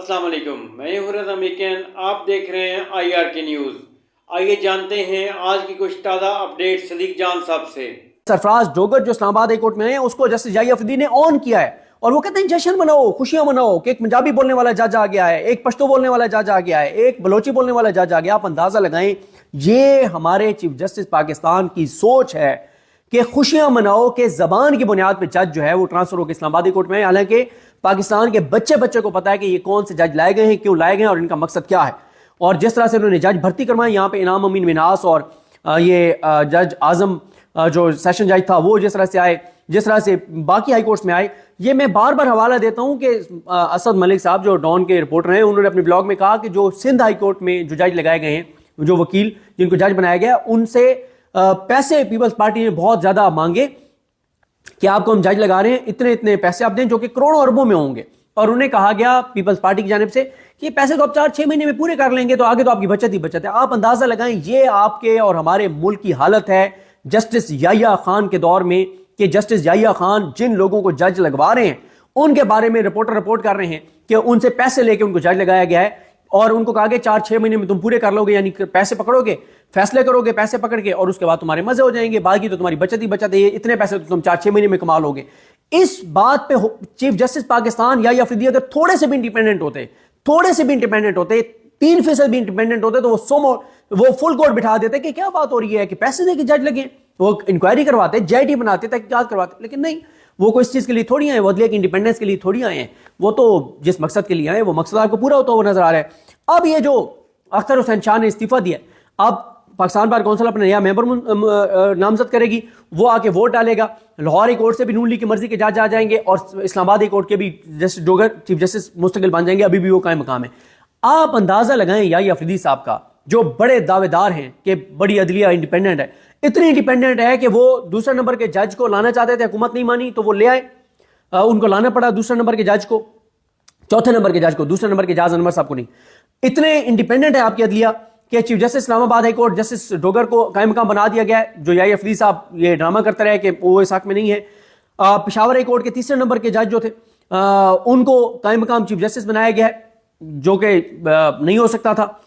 अस्सलाम वालेकुम, मैं हूं रज़ा मेकिन। आप देख रहे हैं IRK न्यूज़। आइए जानते हैं आज की कुछ ताज़ा अपडेट सदीक जान साहब से। सरफराज डोगर जो इस्लामाबाद हाई कोर्ट में है, उसको जस्टिस याह्या अफरीदी ने ऑन किया है और वो कहते हैं जश्न मनाओ, खुशियां मनाओ कि एक पंजाबी बोलने वाला जज आ गया है, एक पश्तो बोलने वाला जज आ गया है, एक बलोची बोलने वाला जज आ गया। आप अंदाजा लगाएं, ये हमारे चीफ जस्टिस पाकिस्तान की सोच है कि खुशियां मनाओ कि जबान की बुनियाद पर जज जो है वो ट्रांसफर होकर इस्लामाबाद हाई कोर्ट में है। हालांकि पाकिस्तान के बच्चे को पता है कि ये कौन से जज लाए गए हैं, क्यों लाए गए हैं और इनका मकसद क्या है। और जिस तरह से उन्होंने जज भर्ती करवाए, यहाँ पे इनाम अमीन मिनास और ये जज आजम जो सेशन जज था वो जिस तरह से आए, जिस तरह से बाकी हाई कोर्ट्स में आए, ये मैं बार बार हवाला देता हूं कि असद मलिक साहब जो डॉन के रिपोर्टर हैं, उन्होंने अपने ब्लॉग में कहा कि जो सिंध हाई कोर्ट में जो जज लगाए गए हैं, जो वकील जिनको जज बनाया गया, उनसे पैसे पीपल्स पार्टी ने बहुत ज्यादा मांगे कि आपको हम जज लगा रहे हैं, इतने इतने पैसे आप दें, जो कि करोड़ों अरबों में होंगे। और उन्हें कहा गया पीपल्स पार्टी की जानिब से कि पैसे तो आप 4-6 महीने में पूरे कर लेंगे, तो आगे तो आपकी बचत ही बचत है। आप अंदाजा लगाएं, ये आपके और हमारे मुल्क की हालत है जस्टिस याह्या खान के दौर में, कि जस्टिस याह्या खान जिन लोगों को जज लगवा रहे हैं उनके बारे में रिपोर्टर रिपोर्ट कर रहे हैं कि उनसे पैसे लेके उनको जज लगाया गया है और उनको कहा गया 4-6 महीने में तुम पूरे कर लोगे, यानी पैसे पकड़ोगे, फैसले करोगे पैसे पकड़ के, और उसके बाद तुम्हारे मजे हो जाएंगे, बाकी तो तुम्हारी बचत ही बचत है, इतने पैसे तो तुम 4-6 महीने में कमा लोगे। इस बात पे चीफ जस्टिस पाकिस्तान याह्या अफरीदी अगर थोड़े से भी इंडिपेंडेंट होते, 3% भी इंडिपेंडेंट होते, तो वो फुल कोर्ट बिठा देते कि क्या बात हो रही है कि पैसे दे के जज लगे, वो इंक्वायरी करवाते, JIT बनाते, तहकीकात करवाते। लेकिन नहीं, वो कोई इस चीज के लिए थोड़ी आए, वो अदलिया की इंडिपेंडेंस के लिए थोड़ी आए हैं, वो तो जिस मकसद के लिए आए वो मकसद आपको पूरा होता हुआ नजर आ रहा है। अब ये जो अख्तर हुसैन शाह ने इस्तीफा दिया, अब पाकिस्तान बार काउंसिल अपना नया मेंबर नामजद करेगी, वो आके वोट डालेगा। लाहौर हाई कोर्ट से भी नून लीग की मर्जी के जज आ जाएंगे और इस्लामाबाद हाई कोर्ट के भी जस्टिस डोगर चीफ जस्टिस मुस्तकिल बन जाएंगे, अभी भी वो कायम मकाम है। आप अंदाजा लगाएं याह्या अफरीदी साहब का, जो बड़े दावेदार हैं कि बड़ी अदलिया इंडिपेंडेंट है, इतनी इंडिपेंडेंट है कि वो दूसरे नंबर के जज को लाना चाहते थे, हुकूमत नहीं मानी तो वो ले आए, उनको लाना पड़ा दूसरे नंबर के जज को, चौथे नंबर के जज को, दूसरे नंबर के जज अनवर साहब को नहीं। इतने इंडिपेंडेंट है आपकी अदलिया कि chief justice Islamabad high court justice Dogar को कायम मकाम बना दिया गया है। जो याह्या अफरीदी साहब ये ड्रामा करते रहे कि वो इस हक में नहीं है। पेशावर हाई कोर्ट के तीसरे नंबर के जज जो थे उनको कायम मकाम चीफ जस्टिस बनाया गया है, जो कि नहीं हो सकता था।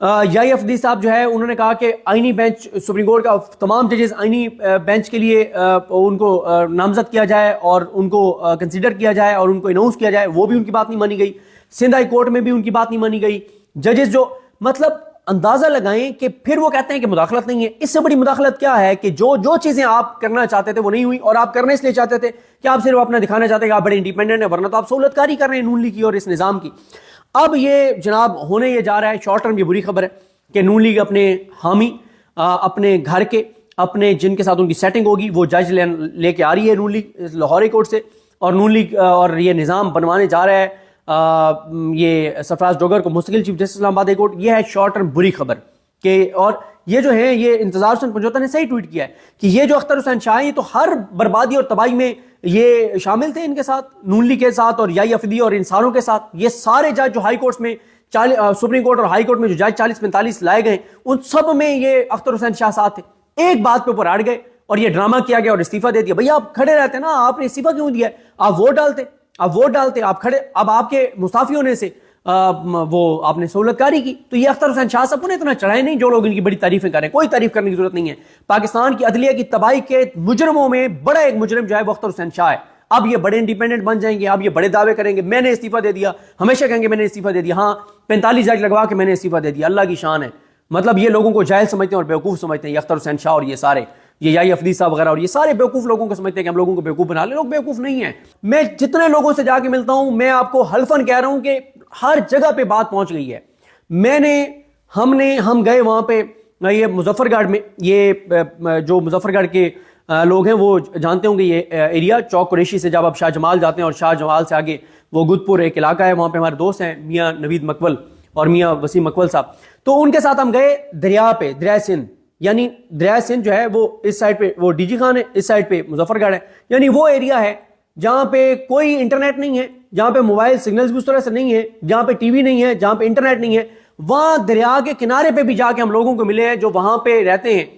याह्या अफरीदी साहब जो है उन्होंने कहा कि आईनी बेंच, सुप्रीम कोर्ट का तमाम जजेस आईनी बेंच के लिए उनको नामजद किया जाए और उनको कंसीडर किया जाए और उनको अनाउंस किया जाए, वो भी उनकी बात नहीं मानी गई। सिंध हाई कोर्ट में भी उनकी बात नहीं मानी गई। जजेस जो, मतलब अंदाजा लगाएं कि फिर वो कहते हैं कि मुदाखलत नहीं है। इससे बड़ी मुदाखलत क्या है कि जो चीजें आप करना चाहते थे वो नहीं हुई, और आप करने इसलिए चाहते थे कि आप सिर्फ अपना दिखाना चाहते हैं कि आप बड़े इंडिपेंडेंट है, वरना तो आप सहूलतकारी कर रहे हैं नून लीग की और इस निजाम की। अब ये जनाब होने ये जा रहा है, शॉर्ट टर्म ये बुरी खबर है कि नून लीग अपने हामी, अपने घर के, अपने जिनके साथ उनकी सेटिंग होगी वो जज लेके आ रही है नून लीग लाहौर हाई कोर्ट से, और नून लीग और ये निज़ाम बनवाने जा रहा है ये सरफराज डोगर को मुस्तकिल chief justice Islamabad high court. ये है शॉर्ट टर्म बुरी खबर कि, और ये जो है ये इंतजार हुसैन पंजोता ने सही ट्वीट किया है कि ये जो अख्तर हुसैन शाह है तो हर बर्बादी और तबाही में ये शामिल थे, इनके साथ, नून लीग के साथ और याह्या अफरीदी और इन सारों के साथ। ये सारे जज जो हाई कोर्ट्स में सुप्रीम कोर्ट और हाई कोर्ट में जो जज 40-45 लाए गए, उन सब में ये अख्तर हुसैन शाह साथ थे। एक बात पे ऊपर अड़ गए और ये ड्रामा किया गया और इस्तीफा दे दिया। भैया आप खड़े रहते ना, आपने इस्तीफा क्यों दिया? आप वोट डालते, आप खड़े, अब आपके मुस्ताफी होने से वो आपने सहूलतकारी की। तो ये अख्तर हुसैन शाह साहब ने इतना चढ़ाए नहीं जो लोग इनकी बड़ी तारीफें करें, कोई तारीफ करने की जरूरत नहीं है। पाकिस्तान की अदलिया की तबाही के मुजरमों में बड़ा एक मुजरिम जो है वो अख्तर हुसैन शाह है। अब ये बड़े इंडिपेंडेंट बन जाएंगे, अब ये बड़े दावे करेंगे मैंने इस्तीफा दे दिया, हमेशा कहेंगे मैंने इस्तीफा दे दिया, हाँ 45 जज लगवा के मैंने इस्तीफा दे दिया, अल्लाह की शान है। मतलब ये लोगों को जाहिल समझते हैं और बेवकूफ समझते हैं, ये अख्तर हुसैन शाह और ये सारे, ये याह्या अफरीदी साहब वगैरह और ये सारे बेवकूफ लोगों को समझते हैं कि हम लोगों को बेवकूफ बना ले। लोग बेवकूफ नहीं है। मैं जितने लोगों से जाके मिलता हूं, मैं आपको हल्फन कह रहा हूं कि हर जगह पे बात पहुंच गई है। हम गए वहां पे, ये मुजफ्फरगढ़ में, ये जो मुजफ्फरगढ़ के लोग हैं वो जानते होंगे ये एरिया, चौक कुरैशी से जब आप शाह जमाल जाते हैं और शाह जमाल से आगे वो गुदपुर एक इलाका है, वहां पे हमारे दोस्त हैं मियां नवीद मकबल और मियां वसीम मकबल साहब। तो उनके साथ हम गए दरिया पे, दरिया सिंध, यानी दरिया सिंध जो है वो इस साइड पे वो डीजी खान है, इस साइड पे मुजफ्फरगढ़ है, यानी वो एरिया है जहां पे कोई इंटरनेट नहीं है, जहां पे मोबाइल सिग्नल्स भी उस तरह से नहीं है, जहां पे टीवी नहीं है, जहां पे इंटरनेट नहीं है। वहां दरिया के किनारे पे भी जाके हम लोगों को मिले हैं जो वहां पे रहते हैं,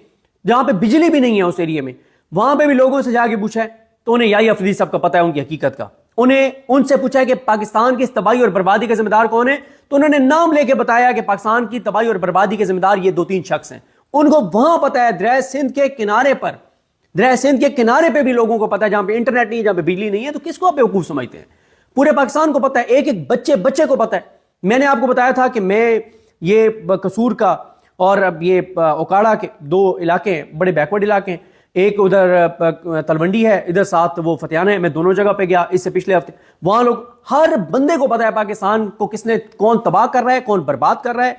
जहां पे बिजली भी नहीं है उस एरिया में, वहां पे भी लोगों से जाके पूछा है तो उन्हें याह्या अफरीदी साहब का पता है उनकी हकीकत का। انہیں ان سے پوچھا کہ پاکستان کی اس تباہی اور بربادی کا ذمہ دار کون ہے، تو انہوں نے نام لے کے بتایا کہ پاکستان کی تباہی اور بربادی کے ذمہ دار یہ 2-3 شخص ہیں. ان کو وہاں پتا ہے دریا سندھ کے کنارے پر، دریا سندھ کے کنارے پہ بھی لوگوں کو پتا ہے، جہاں پہ انٹرنیٹ نہیں ہے، جہاں پہ بجلی نہیں ہے، تو کس کو آپ بیوقوف سمجھتے ہیں؟ پورے پاکستان کو پتا ہے، ایک ایک بچے کو پتا ہے. میں نے آپ کو بتایا تھا کہ میں یہ قصور کا اور اب یہ اوکاڑا کے 2 علاقے ہیں، بڑے بیکورڈ علاقے ہیں. ایک ادھر تلونڈی ہے، ادھر ساتھ وہ فتیانہ ہے. میں دونوں جگہ پہ گیا اس سے پچھلے ہفتے. وہاں لوگ ہر بندے کو پتا ہے پاکستان کو کس نے، کون تباہ کر رہا ہے، کون برباد کر رہا ہے.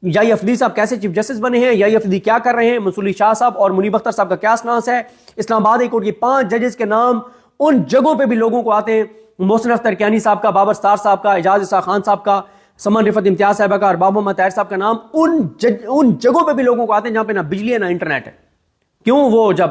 یحییٰ افریدی صاحب کیسے چیف جسٹس بنے ہیں، یحییٰ افریدی کیا کر رہے ہیں، منصور علی شاہ صاحب اور منیب اختر صاحب کا کیا سناس ہے. اسلام آباد ہائی کورٹ کی 5 ججز کے نام ان جگہوں پہ بھی لوگوں کو آتے ہیں. محسن اختر کیانی صاحب کا، بابر ستار صاحب کا، اعجاز اسحاق خان صاحب کا، سمن رفت امتیاز صاحبہ کا اور بابو محمد طاہر صاحب کا نام ان جگہوں پہ بھی لوگوں کو آتے ہیں جہاں پہ نہ بجلی ہے نہ انٹرنیٹ ہے. کیوں؟ وہ جب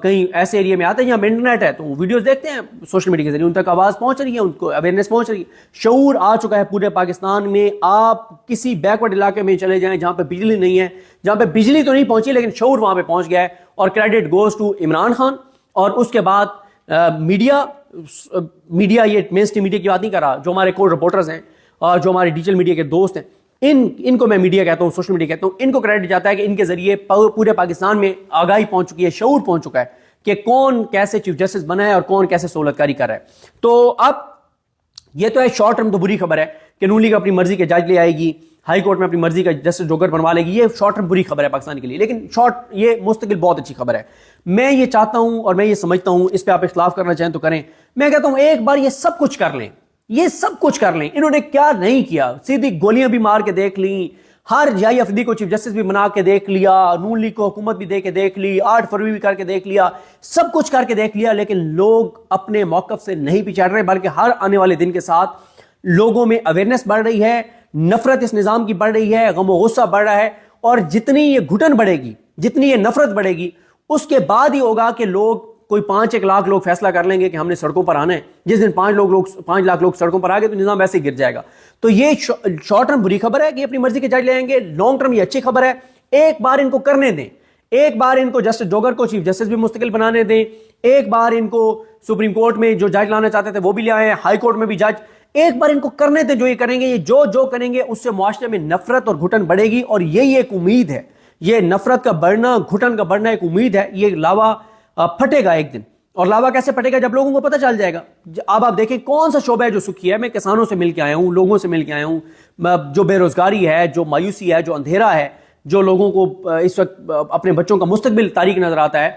کہیں ایسے ایریا میں آتے ہیں جہاں انٹرنیٹ ہے تو وہ ویڈیوز دیکھتے ہیں سوشل میڈیا کے ذریعے، ان تک آواز پہنچ رہی ہے، ان کو اویئرنیس پہنچ رہی ہے. شعور آ چکا ہے پورے پاکستان میں. آپ کسی بیکورڈ علاقے میں چلے جائیں جہاں پہ بجلی نہیں ہے، جہاں پہ بجلی تو نہیں پہنچی لیکن شعور وہاں پہ پہنچ گیا ہے. اور credit goes to Imran Khan. اور اس کے بعد میڈیا یہ مین اسٹریم میڈیا کی بات نہیں کر رہا، جو ہمارے کور رپورٹرز ہیں اور جو ہمارے ڈیجیٹل میڈیا کے دوست ہیں، ان کو میں میڈیا کہتا ہوں، سوشل میڈیا کہتا ہوں. ان کو کریڈٹ جاتا ہے کہ ان کے ذریعے پورے پاکستان میں آگاہی پہنچ چکی ہے، شعور پہنچ چکا ہے کہ کون کیسے چیف جسٹس بنا ہے اور کون کیسے سہولت کاری کر رہا ہے. تو اب یہ تو ہے شارٹ ٹرم، تو بری خبر ہے کہ نون لیگ اپنی مرضی کے جج لے آئے گی، ہائی کورٹ میں اپنی مرضی کا جسٹس جوگر بنوا لے گی. یہ شارٹ ٹرم بری خبر ہے پاکستان کے لیے، لیکن یہ مستقل بہت اچھی خبر ہے. میں یہ چاہتا ہوں اور میں یہ سمجھتا ہوں، اس پہ آپ اختلاف کرنا چاہیں تو کریں، میں کہتا ہوں ایک بار یہ سب کچھ کر لیں، یہ سب کچھ کر لیں. انہوں نے کیا نہیں کیا، سیدھی گولیاں بھی مار کے دیکھ لیں، ہر یحییٰ افریدی کو چیف جسٹس بھی بنا کے دیکھ لیا، نون لیگ کو حکومت بھی دے کے دیکھ لی، 8 فروری بھی کر کے دیکھ لیا، سب کچھ کر کے دیکھ لیا، لیکن لوگ اپنے موقف سے نہیں پیچھڑ رہے، بلکہ ہر آنے والے دن کے ساتھ لوگوں میں اویئرنیس بڑھ رہی ہے، نفرت اس نظام کی بڑھ رہی ہے، غم و غصہ بڑھ رہا ہے. اور جتنی یہ گھٹن بڑھے گی، جتنی یہ نفرت بڑھے گی، اس کے بعد ہی ہوگا کہ لوگ کوئی 5-1 لاکھ لوگ فیصلہ کر لیں گے کہ ہم نے سڑکوں پر آنا ہے. جس دن 5 لاکھ لوگ سڑکوں پر آ گئے تو نظام ویسے ہی گر جائے گا. تو یہ شارٹ ٹرم بری خبر ہے کہ اپنی مرضی کے جج لے آئیں گے. لانگ ٹرم یہ اچھی خبر ہے. ایک بار ان کو کرنے دیں، ایک بار ان کو جسٹس جوگر کو چیف جسٹس بھی مستقل بنانے دیں، ایک بار ان کو سپریم کورٹ میں جو جج لانا چاہتے تھے وہ بھی لے آئے، ہائی کورٹ میں بھی جج. ایک بار ان کو کرنے دیں، جو یہ کریں گے، یہ جو کریں گے اس سے معاشرے میں نفرت اور گھٹن بڑھے گی. اور یہی ایک امید ہے، یہ نفرت کا بڑھنا، گھٹن کا بڑھنا ایک امید ہے. یہ لاوا پھٹے گا ایک دن. اور لاوا کیسے پھٹے گا؟ جب لوگوں کو پتہ چل جائے گا. اب آپ دیکھیں کون سا شعبہ ہے جو سکھی ہے. میں کسانوں سے مل کے آیا ہوں، لوگوں سے مل کے آیا ہوں، جو بے روزگاری ہے، جو مایوسی ہے، جو اندھیرا ہے، جو لوگوں کو اس وقت اپنے بچوں کا مستقبل تاریک نظر آتا ہے.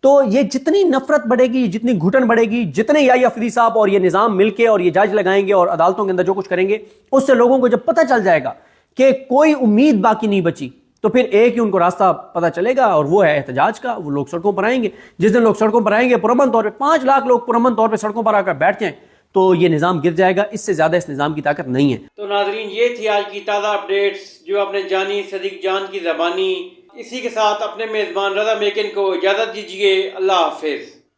تو یہ جتنی نفرت بڑھے گی، جتنی گھٹن بڑھے گی، جتنے یحییٰ افریدی صاحب اور یہ نظام مل کے اور یہ جج لگائیں گے اور عدالتوں کے اندر جو کچھ کریں گے، اس سے لوگوں کو جب پتہ چل جائے گا کہ کوئی امید باقی نہیں بچی، تو پھر ایک ہی ان کو راستہ پتہ چلے گا، اور وہ ہے احتجاج کا. وہ لوگ سڑکوں پر آئیں گے. جس دن لوگ سڑکوں پر آئیں گے پرامن طور پہ 5 لاکھ لوگ پرامن طور پہ سڑکوں پر آ کر بیٹھ جائیں تو یہ نظام گر جائے گا. اس سے زیادہ اس نظام کی طاقت نہیں ہے. تو ناظرین، یہ تھی آج کی تازہ اپڈیٹس جو آپ نے جانی صدیق جان کی زبانی. اسی کے ساتھ اپنے میزبان رضا میکن کو اجازت دیجیے. اللہ حافظ.